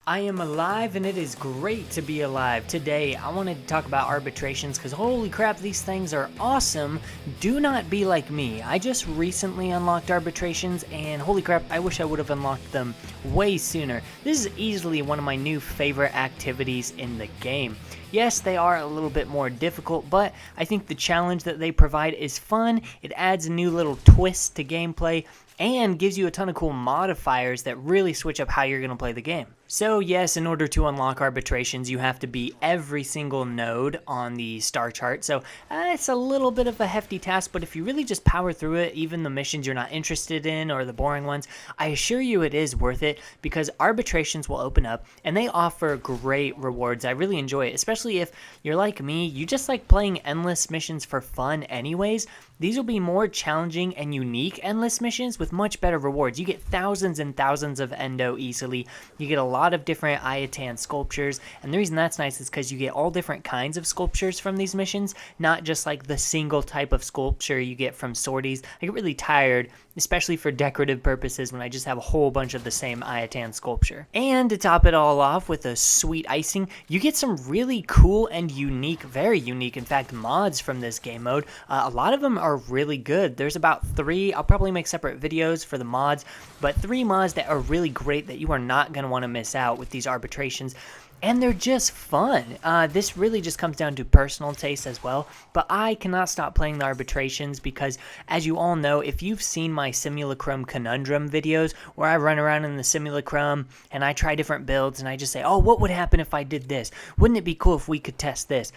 I am alive and it is great to be alive. Today I wanted to talk about arbitrations because holy crap, these things are awesome. Do not be like me. I just recently unlocked arbitrations and holy crap, I wish I would have unlocked them way sooner. This is easily one of my new favorite activities in the game. Yes, they are a little bit more difficult, but I think the challenge that they provide is fun. It adds a new little twist to gameplay and gives you a ton of cool modifiers that really switch up how you're going to play the game. So yes, in order to unlock arbitrations, you have to beat every single node on the star chart. So it's a little bit of a hefty task, but if you really just power through it, even the missions you're not interested in or the boring ones, I assure you it is worth it because arbitrations will open up and they offer great rewards. I really enjoy it, especially if you're like me, you just like playing endless missions for fun anyways. These will be more challenging and unique endless missions with much better rewards. You get thousands and thousands of endo easily. You get a lot of different Iatan sculptures, and the reason that's nice is because you get all different kinds of sculptures from these missions, not just like the single type of sculpture you get from sorties. I get really tired, especially for decorative purposes, when I just have a whole bunch of the same Iatan sculpture. And to top it all off with a sweet icing, you get some really cool and unique, very unique, in fact, mods from this game mode. A lot of them are really good. There's about 3, I'll probably make separate videos for the mods, but 3 mods that are really great that you are not going to want to miss out with these arbitrations. And they're just fun. This really just comes down to personal taste as well, but I cannot stop playing the arbitrations because, as you all know, if you've seen my Simulacrum Conundrum videos where I run around in the Simulacrum and I try different builds and I just say, oh, what would happen if I did this? Wouldn't it be cool if we could test this?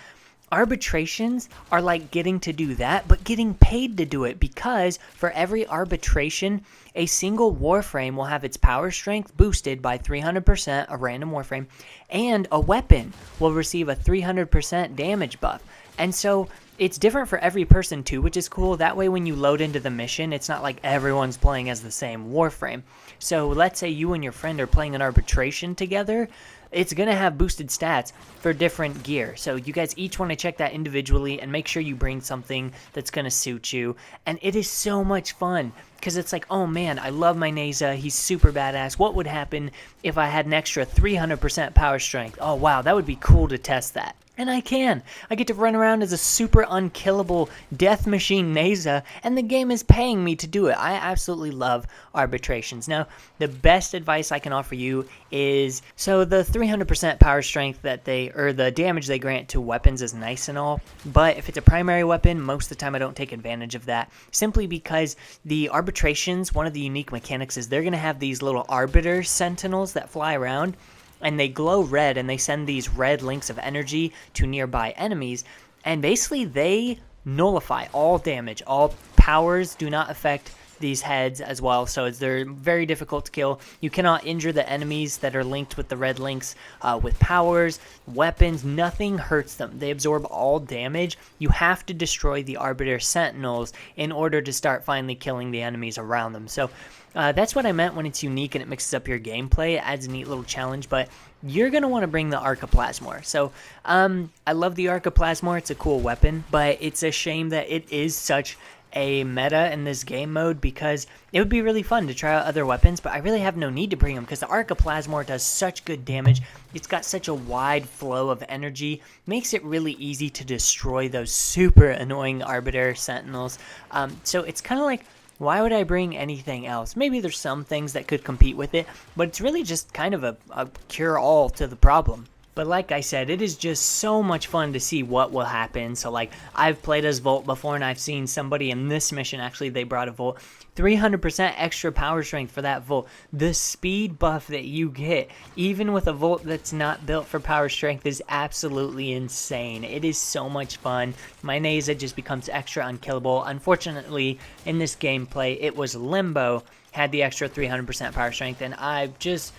Arbitrations are like getting to do that, but getting paid to do it, because for every arbitration, a single warframe will have its power strength boosted by 300%, a random warframe, and a weapon will receive a 300% damage buff. And so it's different for every person too, which is cool. That way when you load into the mission, it's not like everyone's playing as the same warframe. So let's say you and your friend are playing an arbitration together. It's going to have boosted stats for different gear. So you guys each want to check that individually and make sure you bring something that's going to suit you. And it is so much fun because it's like, oh man, I love my Neza. He's super badass. What would happen if I had an extra 300% power strength? Oh wow, that would be cool to test that. And I can. I get to run around as a super unkillable death machine Neza, and the game is paying me to do it. I absolutely love arbitrations. Now, the best advice I can offer you is, so the 300% power strength that the damage they grant to weapons is nice and all, but if it's a primary weapon, most of the time I don't take advantage of that, simply because the arbitrations, one of the unique mechanics is they're going to have these little arbiter sentinels that fly around, and they glow red, and they send these red links of energy to nearby enemies, and basically they nullify all damage. All powers do not affect these heads as well, so they're very difficult to kill. You cannot injure the enemies that are linked with the red links with powers, weapons. Nothing hurts them. They absorb all damage. You have to destroy the Arbiter Sentinels in order to start finally killing the enemies around them. So that's what I meant when it's unique and it mixes up your gameplay. It adds a neat little challenge, but you're going to want to bring the Arcaplasmor. So I love the Arcaplasmor. It's a cool weapon, but it's a shame that it is such a meta in this game mode, because it would be really fun to try out other weapons, but I really have no need to bring them because the Arcaplasmor does such good damage. It's got such a wide flow of energy, makes it really easy to destroy those super annoying Arbiter Sentinels. So it's kind of like, why would I bring anything else? Maybe there's some things that could compete with it, but it's really just kind of a cure-all to the problem. But like I said, it is just so much fun to see what will happen. So like, I've played as Volt before, and I've seen somebody in this mission, actually, they brought a Volt. 300% extra power strength for that Volt. The speed buff that you get, even with a Volt that's not built for power strength, is absolutely insane. It is so much fun. My Neza just becomes extra unkillable. Unfortunately, in this gameplay, it was Limbo had the extra 300% power strength, and I'm just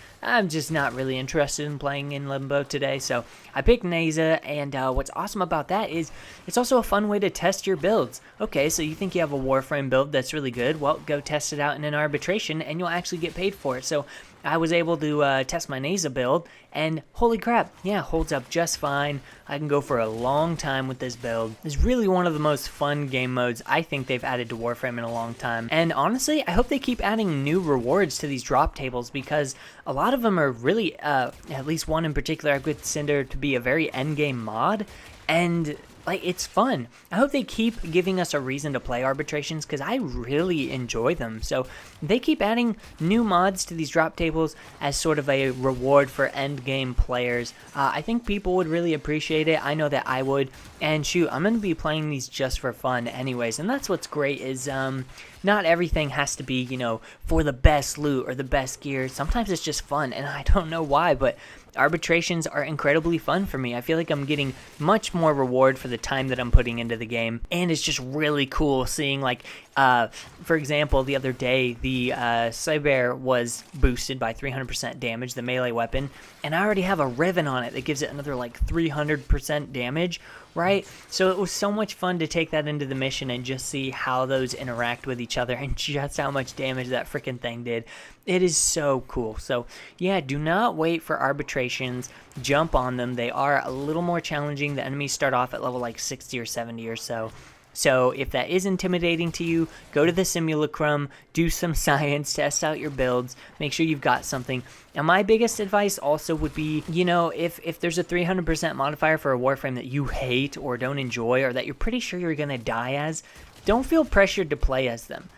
not really interested in playing in Limbo today, so I picked Neza, and what's awesome about that is it's also a fun way to test your builds. Okay, so you think you have a Warframe build that's really good, well, go test it out in an arbitration, and you'll actually get paid for it. So I was able to test my NASA build, and holy crap, yeah, holds up just fine. I can go for a long time with this build. It's really one of the most fun game modes I think they've added to Warframe in a long time. And honestly, I hope they keep adding new rewards to these drop tables, because a lot of them are really, at least one in particular I consider to be a very endgame mod, and like, it's fun. I hope they keep giving us a reason to play Arbitrations, because I really enjoy them. So they keep adding new mods to these drop tables as sort of a reward for end game players. I think people would really appreciate it. I know that I would. And shoot, I'm going to be playing these just for fun anyways. And that's what's great is not everything has to be, you know, for the best loot or the best gear. Sometimes it's just fun, and I don't know why, but Arbitrations are incredibly fun for me. I feel like I'm getting much more reward for the time that I'm putting into the game, and it's just really cool seeing, like, for example, the other day, the Cyber was boosted by 300% damage, the melee weapon, and I already have a Riven on it that gives it another, like, 300% damage, right? So it was so much fun to take that into the mission and just see how those interact with each other and just how much damage that freaking thing did. It is so cool. So yeah, do not wait for Arbitrations. Jump on them. They are a little more challenging. The enemies start off at level like 60 or 70 or so. So if that is intimidating to you, go to the simulacrum, do some science, test out your builds, make sure you've got something. And my biggest advice also would be, you know, if there's a 300% modifier for a Warframe that you hate or don't enjoy, or that you're pretty sure you're going to die as, don't feel pressured to play as them.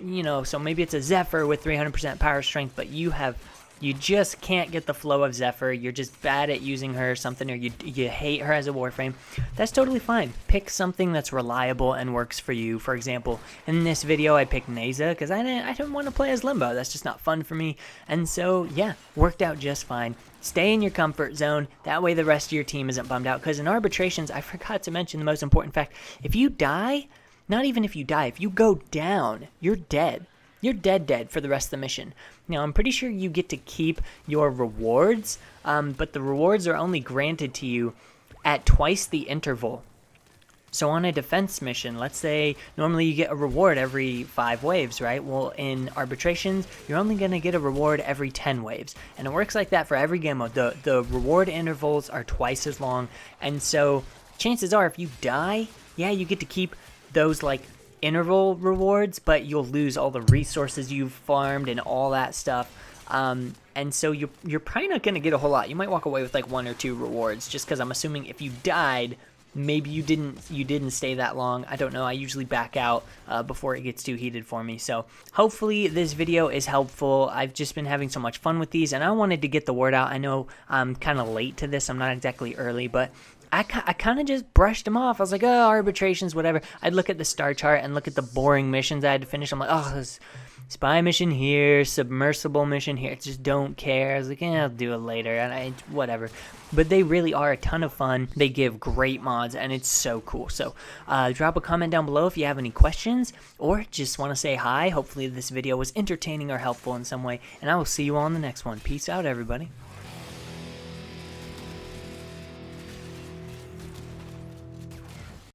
You know, so maybe it's a Zephyr with 300% power strength, but you just can't get the flow of Zephyr, you're just bad at using her or something, or you hate her as a Warframe. That's totally fine. Pick something that's reliable and works for you. For example, in this video I picked NASA because I didn't want to play as Limbo. That's just not fun for me. And so yeah, worked out just fine. Stay in your comfort zone, that way the rest of your team isn't bummed out, because in Arbitrations, I forgot to mention the most important fact. If you die, not even if you die, if you go down, you're dead. You're dead for the rest of the mission. Now, I'm pretty sure you get to keep your rewards, but the rewards are only granted to you at twice the interval. So on a defense mission, let's say normally you get a reward every 5 waves, right? Well, in Arbitrations, you're only going to get a reward every 10 waves. And it works like that for every game mode. The reward intervals are twice as long. And so chances are if you die, yeah, you get to keep those, like, interval rewards, but you'll lose all the resources you've farmed and all that stuff. And so you're probably not going to get a whole lot. You might walk away with like 1 or 2 rewards, just because I'm assuming if you died, maybe you didn't stay that long. I don't know. I usually back out before it gets too heated for me. So hopefully this video is helpful. I've just been having so much fun with these, and I wanted to get the word out. I know I'm kind of late to this. I'm not exactly early, but I kind of just brushed them off. I was like, oh, Arbitrations, whatever. I'd look at the star chart and look at the boring missions I had to finish. I'm like, oh, this spy mission here, submersible mission here. Just don't care. I was like, I'll do it later, and whatever. But they really are a ton of fun. They give great mods, and it's so cool. So drop a comment down below if you have any questions, or just want to say hi. Hopefully this video was entertaining or helpful in some way, and I will see you all in the next one. Peace out, everybody.